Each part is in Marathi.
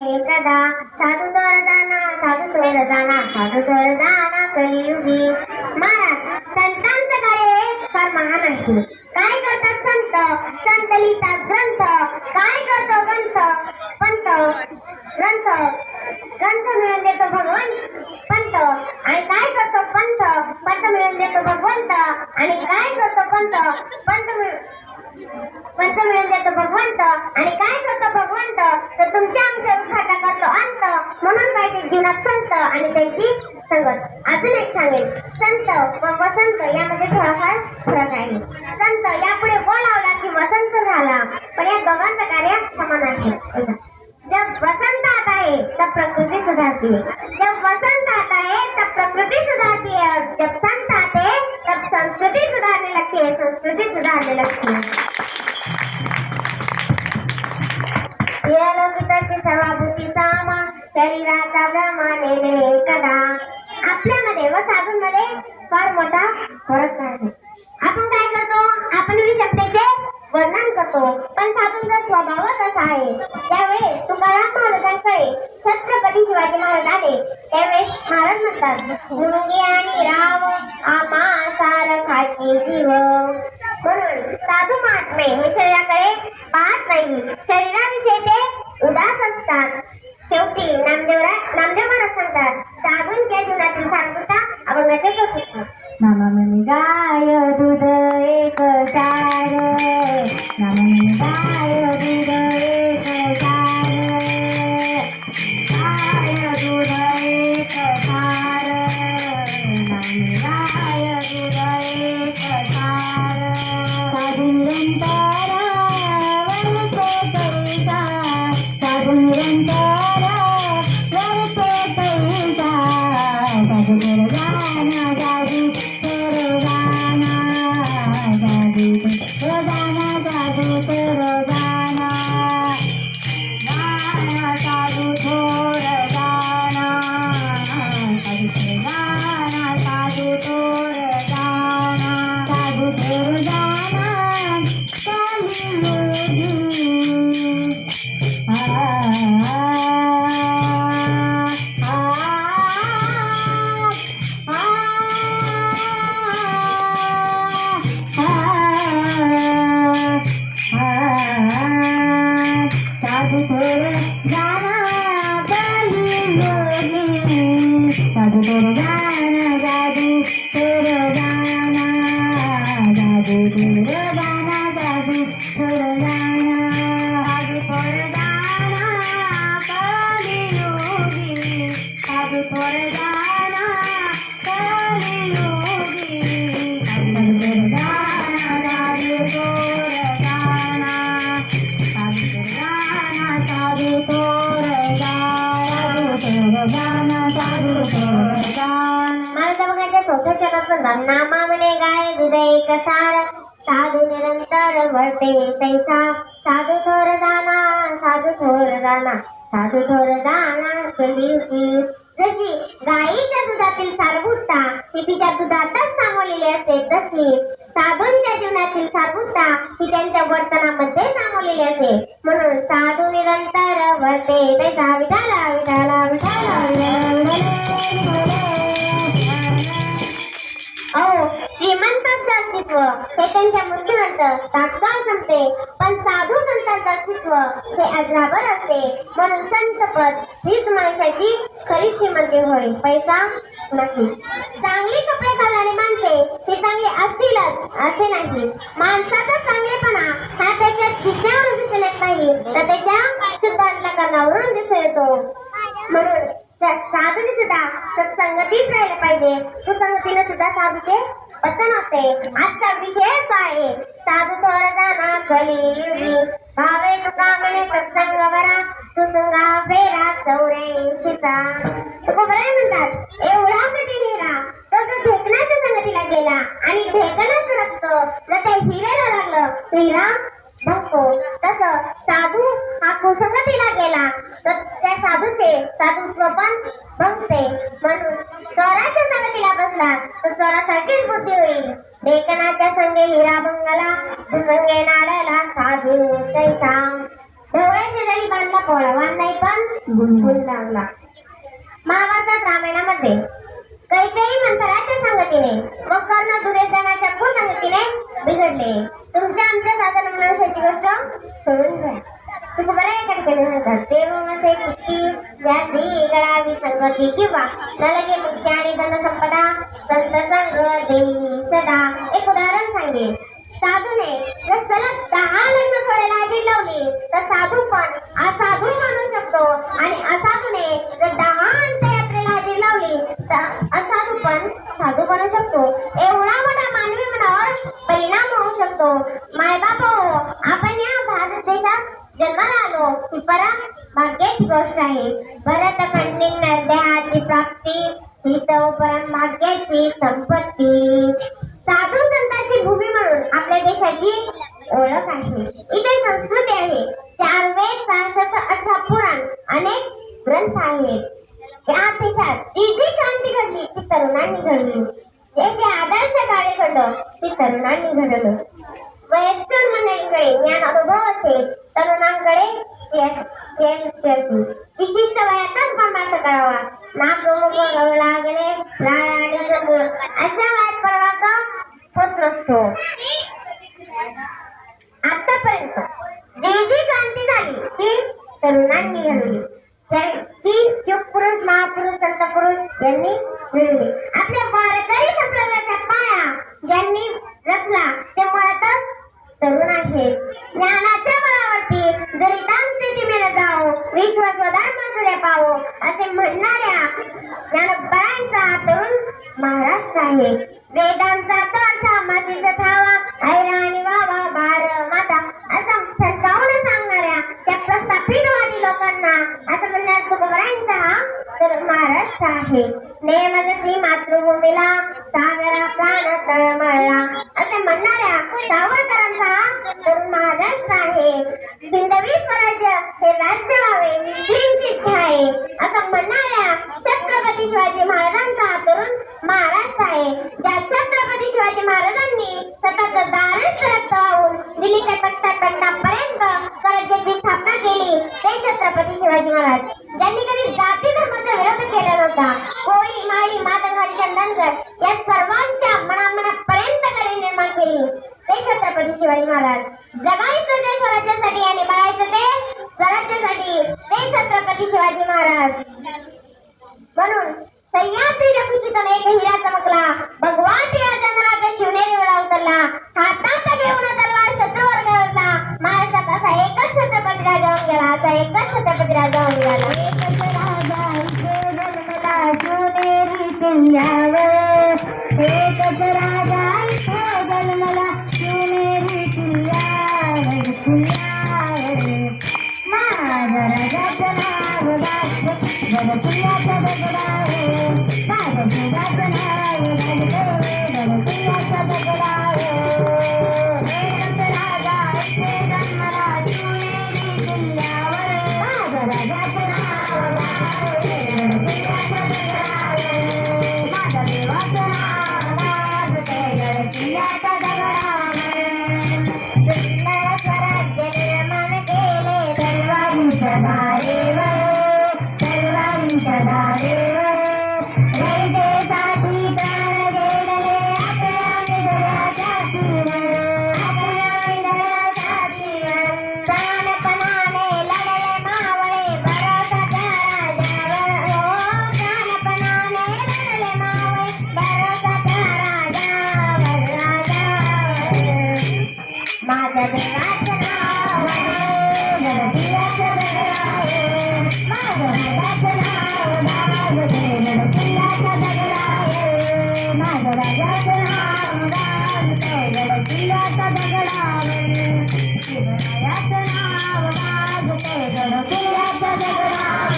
एकदा साधू स्वर्गाना साधू स्वर्गाना साधू स्वर्गाना कलियुगी महाराज संतांचं कार्य फार महान आहे. काय करतात संत? संत लिहितात ग्रंथ. काय करतो ग्रंथ? पंत ग्रंथ ग्रंथ मिळून देतो भगवान पंत. आणि काय करतो पंत? पंत मिळून देतो भगवंत. आणि काय करतो पंत? पंत मिळून देतो भगवंत. आणि काय करतो भगवंत? तर तुमच्या आमच्या उद्धार करतो अंत. म्हणून पाहिजे जीवनात संत आणि त्यांची संगत. अजून एक सांगेल, संत व वसंत यामध्ये थोडाफार फरक आहे. संत यापुढे व लावला की वसंत झाला, पण या दोघांचं कार्य समान आहे. जब वसंत आता है तब प्रकृति सुधारती है. जब वसंत आता है तब प्रकृति सुधारती है. और जब संत आते हैं तब संस्कृति सुधारने लगती है. संस्कृति सुधारने लगती है. लौकिकाची सर्वाभूती सामा शरीराचा भ्रमाने एकदा. आपल्यामध्ये व साधूंमध्ये फार मोठा फरक आहे. आपण काय करतो? आपण विषमतेचे वर्णन करतो, पण साधूंचा स्वभावच असा आहे. त्यावेळेस तुकाराम महाराजांकडे छत्रपती शिवाजी महाराज आले. त्यावेळेस महाराज म्हणतात, गुरुंगी आणि राव आम्हा सारखाची जीव. म्हणून साधू महात्मे हे शरीराकडे पाहत नाही, शरीराविषयी ते उदास असतात. शेवटी नामदेव महाराज सांगतात, साधूंच्या जीवनातील सार्थकता अभंगाचे कौतुक. नाममनी गाय दूध एक सार, नाममनी गाय दूध एक सार, गाय दूध एक सार, नाममनी गाय दूध एक सार. साधू निरंतर वरते पैसा, साधू निरंतर वरते पैसा. साधू गुरुगाना जादू रोजाना, जादू रोजाना, जादू रोजाना, गाना साधू थोर गाना, साधू गाना, साधू थोर गाना, साधू थोर गाना कलियुगी. साधू थोर गाना कलियुगी, साधू थोर गाना, जादू थोर गाना, जादू थोर गाना, जादू थोर गाना, साधू थोर गाना कलियुगी, साधू थोर गाना कलियुगी, साधू थोर गाना, जादू थोर गाना, साधू थोर गाना, साधू थोर गाना, साधू थोर गाना. माझ्या बघायच्या चौथ्या चरणात नामा म्हणे गाय दूध एक सार, साधू निरंतर वरते पैसा. साधू थोर गाना, साधू थोर गाना, साधू थोर गाना कलियुगी. जशी गायीच्या दुधातील सारभूतता ही तिच्या दुधातच सामावलेली असते, तशी साधूंच्या जीवनातील सारभूतता ही त्यांच्या वर्तनामध्ये सामावलेली असते. म्हणून साधू निरंतर वरते पैसा. विठाला विठाला विठाला विठाला. अहो, श्रीमंतांचं अस्तित्व हे त्यांच्या मृत्यूनंतर तात्काळ संपते, पण साधू संतांचं अस्तित्व हे अजराभर असते. म्हणून संतपद हीच माणसाची खरी श्रीमंती होय, पैसा नाही. चांगली कपडे घालणारी माणसे ही चांगली असतीलच असे नाही. माणसाचा चांगलेपणा हा त्याच्या दिसण्यावरून दिसून येत नाही, तर त्याच्या शुद्ध अंतःकरणावरून दिसून येतो. म्हणून साधूने सुद्धा सत्संगतीत राहिले पाहिजे. सुसंगतीने सुद्धा साधूचे पतन होते. आजचा विषय काय? साधू थोर गाना कलियुगी. भावे तुका म्हणे सत्संग बरा, सुसंगा फेरा 84चा. तुकोबराय म्हणतात, एवढा कठीण हिरा तो जो ढेकणाच्या संगतीला गेला आणि ढेकणच रक्त जर त्या हिऱ्याला लागलं तर हिरा भंगतो. तसं साधू हा कुसंगतीला गेला तर त्या साधुत्व पण भंगते. म्हणून चोराच्या संगतीला बसला तर चोरासारखीच बुद्धी होईल. ढेकणाच्या संगे हिरा भंगला, सुसंगे नाड्याला साधू तैसा. ढवळ्या शेजारी बांधला पोळा वाण नाही पण गुण लावला. महाभारतात रामायणामध्ये कैकेयी मंथराच्या संगतीने व कर्ण दुर्योधनाच्या कुसंगतीने बिघडले. तुमच्या आमच्या साधन मनुष्याची गोष्ट सोडून द्या. तुझं बरं एका ठिकाणी म्हणतात ते मग चित्ती ज्याची गळावी संगती किंवा नलगे मुक्ती आणि धनसंपदा संत संग देई सदा. एक उदाहरण सांगेल. साधूने जर सलग 10 लग्न सोडायला हजेरी लावली तर साधू पण असाधू मानू शकतो आणि असाधूने जर 10 अंत्ययात्रेला हजेरी लावली तर असाधू पण साधू बनू शकतो. एवढा मोठा मानवी मनावर परिणाम होऊ शकतो. मायबाप हो, आपण या भारत देशात जन्माला आलो ही परम भाग्याची गोष्ट आहे. भरत खंडीन देहाची प्राप्ती ही तो परम भाग्याची संपत्ती. साधू संतांची भूमी म्हणून आपल्या देशाची ओळख आहे. इथे संस्कृती आहे. 4 वेद 618 पुराण अनेक ग्रंथ आहेत. या देशात जी जी क्रांती घडली ती तरुणांनी घडली. जे जे आदर्श कार्य घडलं ती तरुणांनी घडवलं. वयस्कर मंडळींकडे ज्ञान अनुभव असेल, तरुणांकडे विशिष्ट वयातच ब्रह्मार्थ करावा. नाक लागले अशा वयात परवाचा होत नसतो. आतापर्यंत जी जी क्रांती झाली ती तरुणांनी घडवली. ती युग पुरुष महापुरुष संत पुरुष यांनी घडवली. आपल्या वारकरी संप्रदायाचा पाया ज्यांनी रचला ते मुळातच तरुण आहेत. ज्ञानाच्या बळावरती जरी स्थिती मिळत जाओ विश्वास धर्म सूर्य पाहो असे म्हणणाऱ्या ज्ञानबळांचा तरुण महाराष्ट्र आहे. वेदांचा तळसा मातीचा थावा ऐरा आणि वावा बार माता असं सरकावून सांगणाऱ्या त्या प्रस्थापितवादी लोकांना असं म्हणण्यात तुकोबरांचा हा तर महाराष्ट्र आहे. नेमजसी मातृभूमीला सागरा प्राण तळमळला असे म्हणणाऱ्या सावरकरांचा हा तर महाराष्ट्र आहे. हिंदवी स्वराज्य हे राज्य व्हावे ही इच्छा आहे असं म्हणणाऱ्या छत्रपती शिवाजी महाराजांचा हा तरुण महाराष्ट्र आहे. ज्या छत्रपती शिवाजी महाराजांनी सतत दारुण रक्त वाहून दिल्लीच्या तख्तापर्यंत स्वराज्याची स्थापना केली ते छत्रपती शिवाजी महाराज. ज्यांनी कधी जाती धर्माचा विरोध केला नव्हता. कोळी माळी मातंगाडी धनगर या सर्वांच्या मनामनापर्यंत कधी निर्माण केली ते छत्रपती शिवाजी महाराज. जगायचं ते स्वराज्यासाठी आणि बाळायचं ते स्वराज्यासाठी ते छत्रपती शिवाजी महाराज. म्हणून सह्याद्री रघुचितन एक हिरा चमकला भगवा टिळा चंद्राचा शिवनेरी वेळा उतरला हातात घेऊन तलवार शत्रूवर गवसला. महाराष्ट्रात असा एकच छत्रपती राजा होऊन गेला. असा एकच छत्रपती राजा होऊन गेला. एकच राजा इथे जन्मला शिवनेरी किल्ल्यावर. एकच राजा इथे जन्मला शिवनेरी किल्ल्यावर किल्ल्यावर. माझ्या राजाचं नाव गाजतं जग किल्ल्याच्या दगडावर. माझ्या जगाचं नाव गाजतं जग किल्ल्याच्या दगडावर. एकच राजा इथे जन्मला शिवनेरी किल्ल्यावर. माझ्या राजाचं नाव गाजतं जग किल्ल्याच्या दगडावर. माझ्या देवाचं नाव गाजतं जग किल्ल्याच्या दगडावर. सुंदर स्वराज्य निर्माण केले तलवारीच्या धारेवर. तलवारीच्या धारेवर रयतेसाठी प्राण गेलेले आपल्या निधड्या छातीवर. आपल्या निधड्या छातीवर प्राणपणाने लढले मावळे भरोसाच्या राजावर. हो प्राणपणाने लढले मावळे भरोसाच्या राजावर राजावर. माझ्या देवाचं नाव गडकिल्ल्याच्या दगडावर. माझ्या राजाचं नाव गाजते गडकिल्ल्याच्या दगडावर. माझ्या राजाचं नाव गाजते गडकिल्ल्याच्या दगडावर. शिवरायाचं नाव गाजते गडकिल्ल्याच्या दगडावर.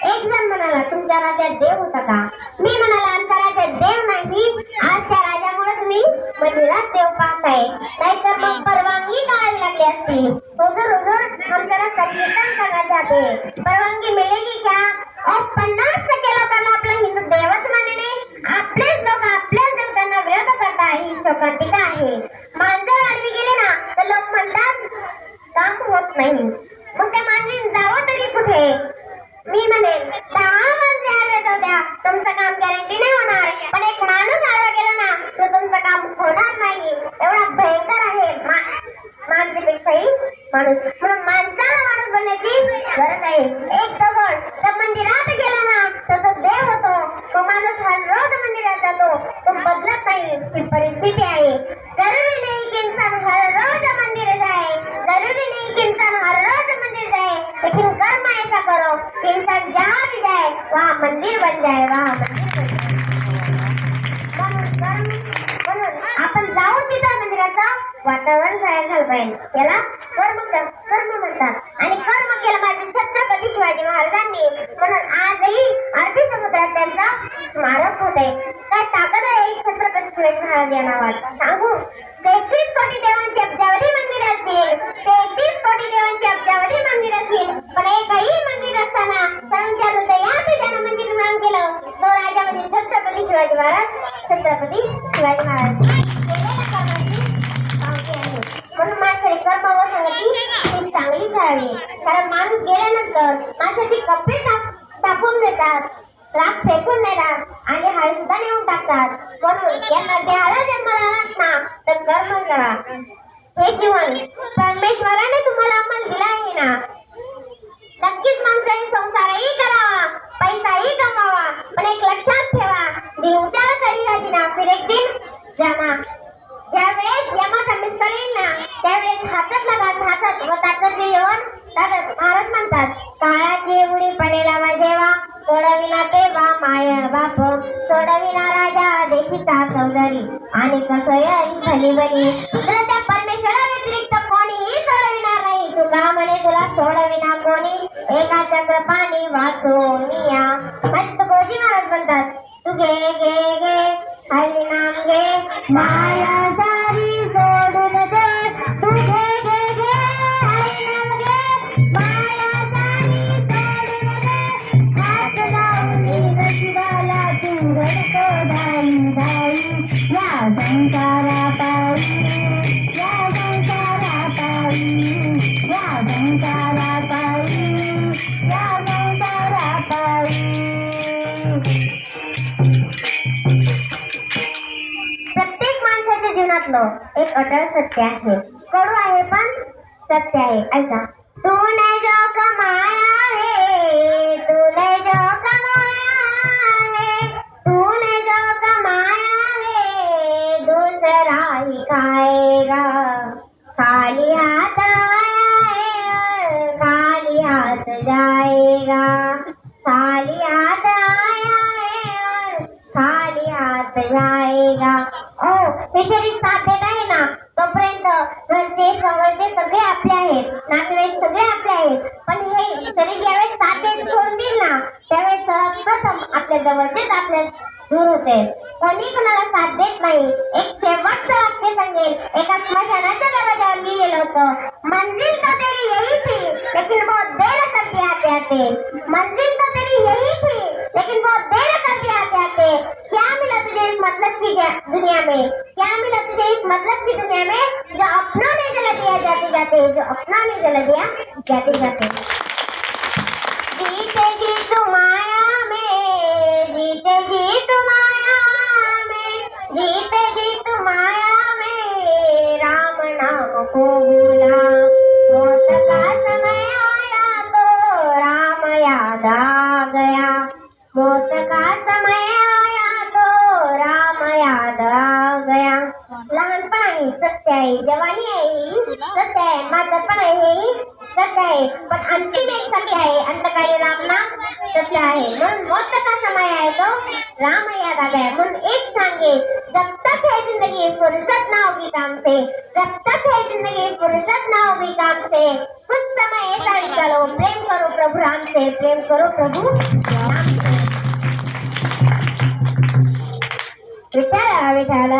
एक जण म्हणाला तुमच्या राज्यात देव होता का? मी म्हणाला आमच्या राज्यात देव नाही. आजच्या राजामुळे तुम्ही मंदिरात देव पाहताय. नाहीतर मग परवानगी काढावी लागली असती. हुजूर हुजूर हम जरा कीर्तन करना चाहते हैं. परवानगी मिलेगी क्या? और 50% लोकांना आपला हिंदू देवच मानले नाही. आपलेच लोक आपल्याच देवतांना विरोध करतात ही शोकांतिका आहे. मांजर आडवी गेले ना तर नाही. मग त्या मांजरीने जावं तरी कुठे? मी म्हणेन 10 मांजरी आडव्या जाऊ द्या, तुमचं काम गॅरंटी नाही होणार, पण एक माणूस आडवा गेला ना तर तुमचं काम होणार नाही. एवढा भयंकर आहे माणसापेक्षाही माणूस. म्हणून माणसाला माणूस बनण्याची गरज आहे. एक दगड त्या मंदिरात गेला ना तर तो देव होतो. तो माणूस हर रोज मंदिरात जातो, तो बदलत नाही. ही परिस्थिती आहे. जरुरी नहीं कि इंसान हर रोज मंदिर जाए, जरुरी नहीं कि इंसान हर रोज मंदिर जाए, लेकिन कर्म ऐसा करो कि इंसान जहाँ भी जाए वहाँ मंदिर बन जाए, वहाँ मंदिर बन जाए. म्हणून आपण जाऊन तिथं मंदिराचं वातावरण तयार झालं पाहिजे. याला कर्म म्हणतात. आणि कर्म केलं पाहिजे छत्रपती शिवाजी महाराजांनी. म्हणून आजही अरबी समुद्रात त्यांचं स्मारक होते. काय ताकद आहे छत्रपती शिवाजी महाराज या नावात सांगू. 33 कोटी देवांची अब्जावधी मंदिर असतील, 33 कोटी देवांची अब्जावधी मंदिर असतील, पण एकही मंदिर असताना सर्वांच्या हृदयात ज्यानं मंदिर निर्माण केलं तो राजा म्हणजे छत्रपती शिवाजी महाराज. छत्रपती शिवाजी महाराज केलेल्या कर्माची पावती आहे. म्हणून माणसाने कर्म व संगती ही चांगली करावी. कारण माणूस गेल्यानंतर माणसाची कपडे टाकून देतात, राख फेकून देतात आणि हाय सुद्धा नेऊन टाकतात. म्हणून यांना देहाला जन्माला आलात ना तर कर्म करा. हे जीवन परमेश्वराने तुम्हाला अंमल दिला आहे ना. नक्कीच माणसाने संसारही करावा, पैसाही कमावा, पण एक लक्षात ठेवा, विचार करी ना फिर एक दिन जाना. ज्यावेळेस यमाचा मिस येईल ना त्यावेळेस हातात लागा हातात व ताकद येऊन महाराज म्हणतात, काळाची उडी पडेला वाजेवा, सोडविना तेव्हा माय बाप, सोडविना राजा देशीचा चौधरी, आणि कसोयरी भली बनी, तुला त्या परमेश्वरा व्यतिरिक्त कोणीही सोडविणार नाही. तुका म्हणे तुला सोडविना कोणी, एका चक्र पाणी वाचून या. मस्त गोजी महाराज म्हणतात, तू घे घे घे हरी नाम घे, माया सारी सोडून दे, तू घे घे घे हरी नाम घे, माया सारी सोडून दे, हात लावून नशिबाला तू रडतो धाई धाई, या संसारा पायी, या संसारा पायी, या संसारा पायी, या संसारा पायी. प्रत्येक माणसाच्या जीवनातलं एक अटळ सत्य आहे. कडू आहे पण सत्य आहे. ऐका. तूने जो कमाया है, तूने जो कमाया है, तूने जो कमाया है, दूसरा ही खाएगा. खाली हाथ आया है, खाली हाथ जाएगा. खाली हाथ आया है, खाली हात जाएगा. हे शरीर साथ देत आहे ना तोपर्यंत घरचे जवळचे सगळे आपले आहेत, नातेवाईक सगळे आपले आहेत. पण हे शरीर ज्यावेळेस साथ देत सोडून देईल ना त्यावेळेस सर्वप्रथम आपल्या जवळचेच आपल्या दूर होते. कोणी कोणाला साथ देत नाही. एक शेवटचं वाक्य सांगेल. एका स्मशानाच्या दरवाजावर लिहिलेलं होतं, मंजिल तो तेरी यही थी लेकिन बहुत देर कर दिया आते आते. मंजिल तो तेरी यही थी लेकिन बहुत देर कर दिया आते आते. क्या मिला तुझे इस मतलब की दुनिया में, क्या मिला तुझे इस मतलब की दुनिया में जो अपनों ने जला दिया जाते जाते, जो अपना ने जला दिया जाते जाते. जीते जी तुम माया में, जीते जी तुम माया में, जीते जी तुम माया में, राम नाम को भूला. मौत का समय आया तो राम याद आ गया. मौत का समय आया तो राम याद आ गया. लहानपण आहे सत्य आहे, जवानी आहे सत्य आहे, म्हातारपण आहे हे सत्य आहे, पण अंतिम एक सत्य आहे, अंतकाळी राम नाम सत्य आहे. म्हणून मौत का समय आहे तो राम याद आ गया. म्हणून एक सांगे, जब तक है जिंदगी फुर्सत ना होगी काम से, जब तक है जिंदगी फुर्सत ना होगी काम से, कुछ समय ऐसा निकालो, प्रेम करो प्रभु राम से, प्रेम करो प्रभु राम से. विठ्ठल विठ्ठल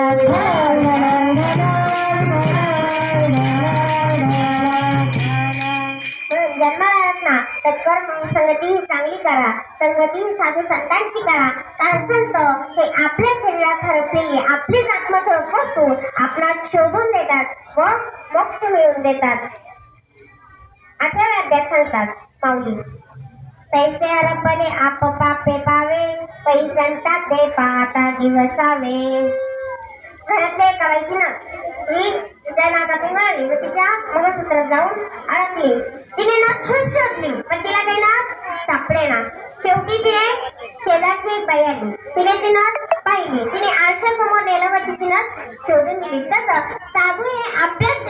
जन्माला ना तर कर्म संगती चांगली करा, संगती साधू संतांची करा. कारण संत हे आपल्या शरीरात हरपलेली आपलीच आत्मस्वरूप वस्तू आपणास शोधून देतात व मोक्ष मिळवून देतात. 8व्या अध्यायात सांगतात माऊली, पैसे हरपले आप पापे पावे, पैशांचा ते पाहता दिवसावे. घरातले करायची ना ही तिच्या नाकातून मिळाली व तिच्या मंगळसूत्रात जाऊन अडकली. तिने नथ शोधली पण तिला काही नथ सापडे ना. शेवटी तिने शेजारची एक बाई आली. तिने ती नथ पाहिली. तिने आरशासमोर नेलं व तिची नथ शोधून दिली. तसं साधू हे आपल्याच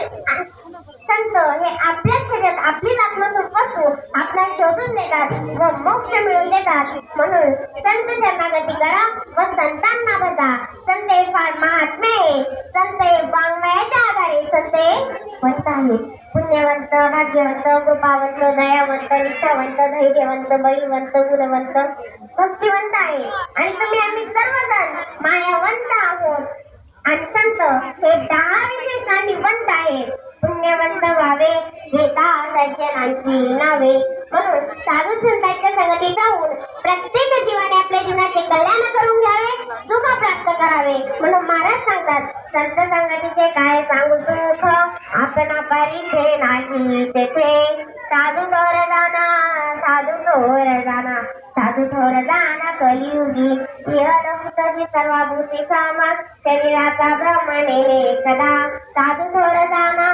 संत हे आपल्याच शरीरात आपलीच आत्मस्वरूप वस्तू आपल्याला शोधून देतात व मोक्ष मिळवून देतात. म्हणून संत शरणागती करा व संतांना बजा. संत हे फार महात्मे आहे. संत हे वाङ्मयाच्या आधारे संत हे वंत आहेत. पुण्यवंत, भाग्यवंत, कृपावंत, दयावंत, निष्ठावंत, धैर्यवंत, बळीवंत, गुणवंत, भक्तिवंत आहे. आणि तुम्ही आम्ही सर्वजण मायावंत आहोत. आणि संत हे 10 विशेषणांनी वंत आहेत. पुण्यवंत व्हावे घेता सज्जनांची नावे. म्हणून साधू संतांच्या संगती जाऊन प्रत्येक जीवाने आपल्या जीवनाचे कल्याण करून घ्यावे, सुख प्राप्त करावे. म्हणून महाराज सांगतात, संत संगतीचे काय सांगू सुख, आपणा परिचय नाही तेथे. साधू थोर जाना, साधू थोर जाना, साधू थोर जाना कलियुगी. इहलोकची सर्वभूती सामा, शरीराचा भ्रमणे एकदा. साधू थोर जाना,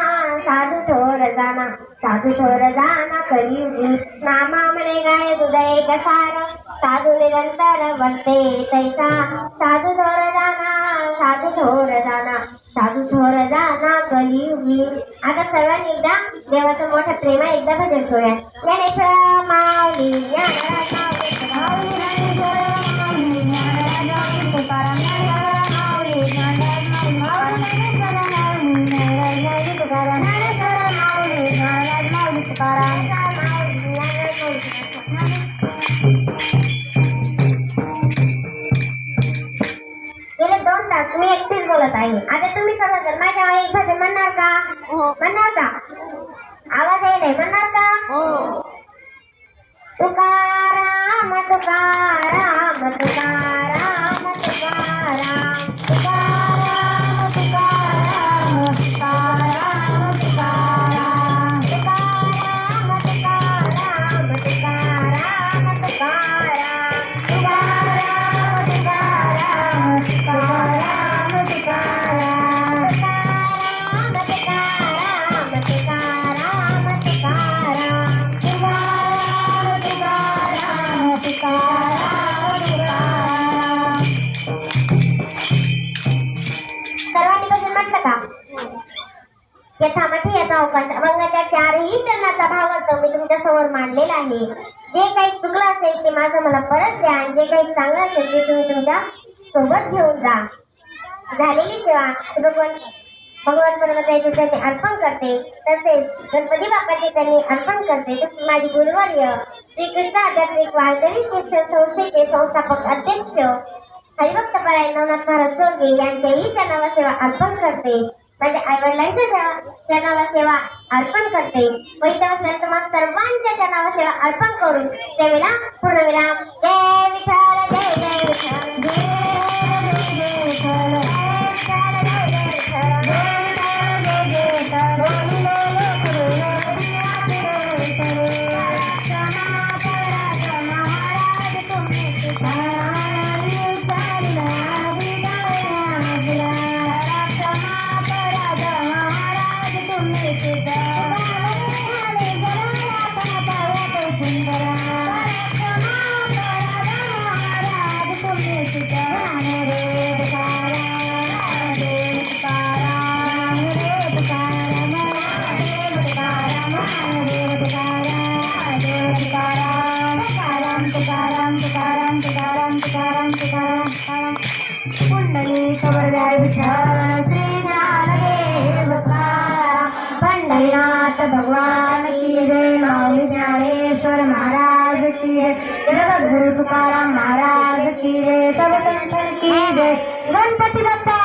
साधू थोर जाना, साधू थोर जाना कलियुगी. नामा म्हणे गाय हृदय कसार, साधू निरंतर वर्ते तैसा. साधू थोर जाना, साधू थोर जाना, साधू थोर जाना कलियुगी. आता सर्वांनी एकदा देवाचं मोठं प्रेम आहे एकदा भजन करूया. ज्ञानेश्वर माऊली ज्ञानराज माऊली, माऊली ज्ञानराज माऊली, तुकाराम ज्ञानराज माऊली, ज्ञानराज माऊली, माऊली ज्ञानराज माऊली, तुकाराम ज्ञानराज माऊली, ज्ञानराज माऊली, तुकाराम माऊली, ज्ञानराज माऊली. गेले 2 तास मी एकटीच बोलत आहे. आता तुम्ही सर्वजण माझ्या एक भजन म्हणणार का? म्हणणार का? आवाज येईल म्हणणार का? तुकाराम तुकाराम तुकाराम तुकाराम, तुकाराम तुकाराम तुकाराम, तुकाराम तुकाराम तुकाराम, तुकाराम तुकाराम, तुकाराम तुकाराम, तुकाराम तुकाराम, सर्वांनी भजन म्हटलं का? यथामथी याचा अवकाश अभंगाच्या 4ही चरणाचा भावार्थ मी तुमच्या समोर मांडलेला आहे. जे काही चुकलं असेल ते माझं मला परत द्या आणि जे काही चांगलं असेल ते तुम्ही तुमच्या सोबत घेऊन जा. झालेली सेवा भगवान पर्वताचे त्यांनी अर्पण करते, तसेच गणपती बाप्पाचे त्यांनी अर्पण करते. तसेच माझी गुरुवर्य श्रीकृष्ण आध्यात्मिक वारकरी शिक्षण संस्थेचे संस्थापक अध्यक्ष हरिभक्त परायण नवनाथ महाराज सोडगे यांच्याही चरणाला सेवा अर्पण करते. माझ्या आईवडिलांच्या चरणाला सेवा अर्पण करते. व इथे असलेल्या तुम्हा सर्वांच्या चरणाला सेवा अर्पण करून सेवेला पूर्णविराम. जय विठ्ठल, जय जय विठ्ठल, जय विठ्ठल, पंढरीनाथ भगवान की जय. माऊली ज्ञानेश्वर महाराज की जय. जगद्गुरु तुकाराम महाराज की जय. सब संतन की जय. गणपती बाप्पा.